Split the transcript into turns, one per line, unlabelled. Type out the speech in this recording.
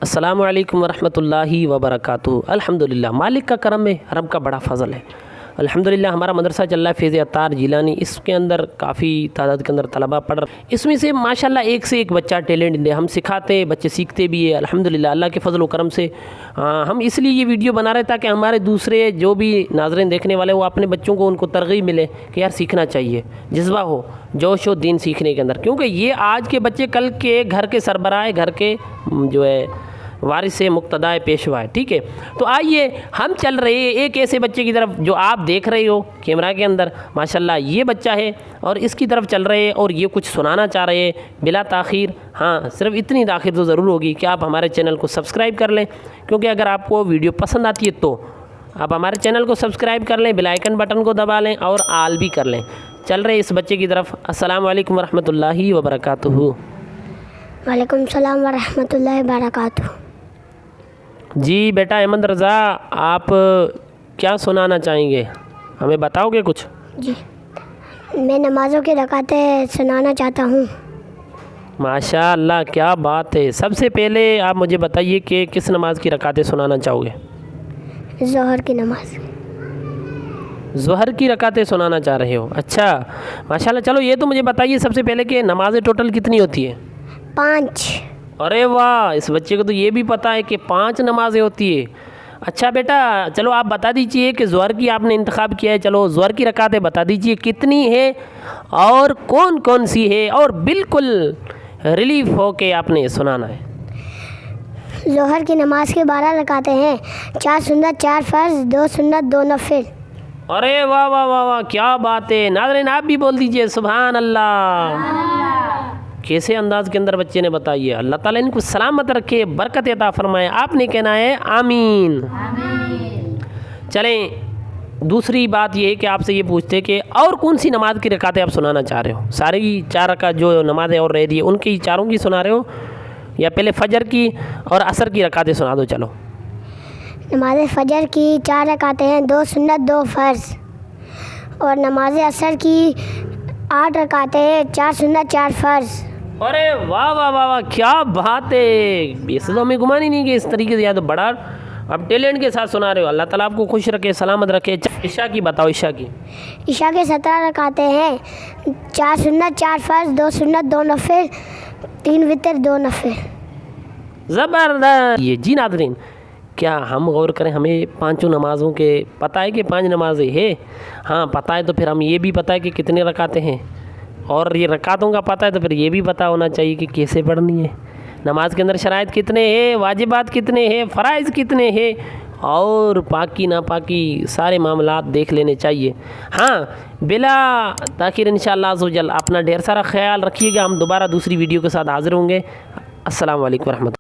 السلام علیکم ورحمۃ اللہ وبرکاتہ۔ الحمدللہ مالک کا کرم ہے، رب کا بڑا فضل ہے۔ الحمدللہ ہمارا مدرسہ چل رہا ہے فیض عطار جیلانی، اس کے اندر کافی تعداد کے اندر طلبہ پڑھ رہے ہیں۔ اس میں سے ماشاءاللہ ایک سے ایک بچہ ٹیلنٹ ہے، ہم سکھاتے ہیں، بچے سیکھتے بھی ہیں الحمدللہ اللہ کے فضل و کرم سے۔ ہم اس لیے یہ ویڈیو بنا رہے ہیں تاکہ ہمارے دوسرے جو بھی ناظرین دیکھنے والے وہ اپنے بچوں کو ان کو ترغیب ملے کہ یار سیکھنا چاہیے، جذبہ ہو، جوش ہو دین سیکھنے کے اندر، کیونکہ یہ آج کے بچے کل کے گھر کے سربراہ، گھر کے جو ہے وارث مقتدائے پیشوا ہے، ٹھیک ہے۔ تو آئیے ہم چل رہے ہیں ایک ایسے بچے کی طرف جو آپ دیکھ رہے ہو کیمرہ کے اندر، ماشاءاللہ یہ بچہ ہے اور اس کی طرف چل رہے ہیں اور یہ کچھ سنانا چاہ رہے ہیں بلا تاخیر۔ ہاں صرف اتنی تاخیر تو ضرور ہوگی کہ آپ ہمارے چینل کو سبسکرائب کر لیں، کیونکہ اگر آپ کو ویڈیو پسند آتی ہے تو آپ ہمارے چینل کو سبسکرائب کر لیں، بیل آئیکن بٹن کو دبا لیں اور آل بھی کر لیں۔ چل رہے اس بچے کی طرف۔ السلام علیکم ورحمۃ اللہ وبرکاتہ۔
وعلیکم السلام ورحمۃ اللہ وبرکاتہ۔
جی بیٹا احمد رضا، آپ کیا سنانا چاہیں گے؟ ہمیں بتاؤ گے کچھ؟
جی میں نمازوں کی رکعتیں سنانا چاہتا ہوں۔
ماشاء اللہ کیا بات ہے۔ سب سے پہلے آپ مجھے بتائیے کہ کس نماز کی رکعتیں سنانا چاہو گے؟
ظہر کی نماز۔
ظہر کی رکعتیں سنانا چاہ رہے ہو، اچھا ماشاء اللہ۔ چلو یہ تو مجھے بتائیے سب سے پہلے کہ نمازیں ٹوٹل کتنی ہوتی ہے؟
5۔
ارے واہ، اس بچے کو تو یہ بھی پتہ ہے کہ 5 نمازیں ہوتی ہے۔ اچھا بیٹا چلو آپ بتا دیجئے کہ ظہر کی آپ نے انتخاب کیا ہے، چلو ظہر کی رکعتیں بتا دیجئے کتنی ہے اور کون کون سی ہے، اور بالکل ریلیف ہو کے آپ نے سنانا ہے۔
ظہر کی نماز کے 12 رکعتیں ہیں، 4 سنت 4 فرض، 2 سنت 2 نفل۔
ارے واہ واہ واہ واہ کیا بات ہے۔ ناظرین آپ بھی بول دیجئے سبحان اللہ۔ کیسے انداز کے اندر بچے نے بتائی ہے۔ اللہ تعالیٰ ان کو سلامت رکھے، برکت عطا فرمائے۔ آپ نے کہنا ہے آمین۔ چلیں دوسری بات یہ ہے کہ آپ سے یہ پوچھتے کہ اور کون سی نماز کی رکعتیں آپ سنانا چاہ رہے ہو؟ ساری 4 رکعت جو نمازیں اور رہ رہی ہے ان کی چاروں کی سنا رہے ہو، یا پہلے فجر کی اور عصر کی رکعتیں سنا دو؟ چلو
نماز فجر کی 4 رکعتیں ہیں، 2 سنت 2 فرض، اور نماز عصر کی 8 رکعتیں ہیں، 4 سنت 4 فرض۔
ارے واہ واہ واہ واہ کیا بات ہے۔ ایسے تو ہمیں گمان ہی نہیں کہ اس طریقے سے، یا تو بڑا اب ٹیلنٹ کے ساتھ سنا رہے ہو۔ اللہ تعالیٰ آپ کو خوش رکھے، سلامت رکھے۔ عشاء کی بتاؤ، عشاء کی؟
عشاء کے 17 رکعتیں ہیں، 4 سنت 4 فرض، 2 سنت 2 نفل، 3 وتر 2 نفل۔
زبردست۔ یہ جی ناظرین کیا ہم غور کریں، ہمیں 5 نمازوں کے پتہ ہے کہ 5 نمازیں ہے؟ ہاں پتہ ہے، تو پھر ہم یہ بھی پتہ ہے کہ کتنے رکعتیں ہیں، اور یہ رکعتوں کا پتہ ہے تو پھر یہ بھی پتہ ہونا چاہیے کہ کیسے پڑھنی ہے۔ نماز کے اندر شرائط کتنے ہیں، واجبات کتنے ہیں، فرائض کتنے ہیں، اور پاکی ناپاکی سارے معاملات دیکھ لینے چاہیے۔ ہاں بلا تاخیر انشاءاللہ عز و جل اپنا ڈھیر سارا خیال رکھیے گا۔ ہم دوبارہ دوسری ویڈیو کے ساتھ حاضر ہوں گے۔ السلام علیکم ورحمۃ اللہ۔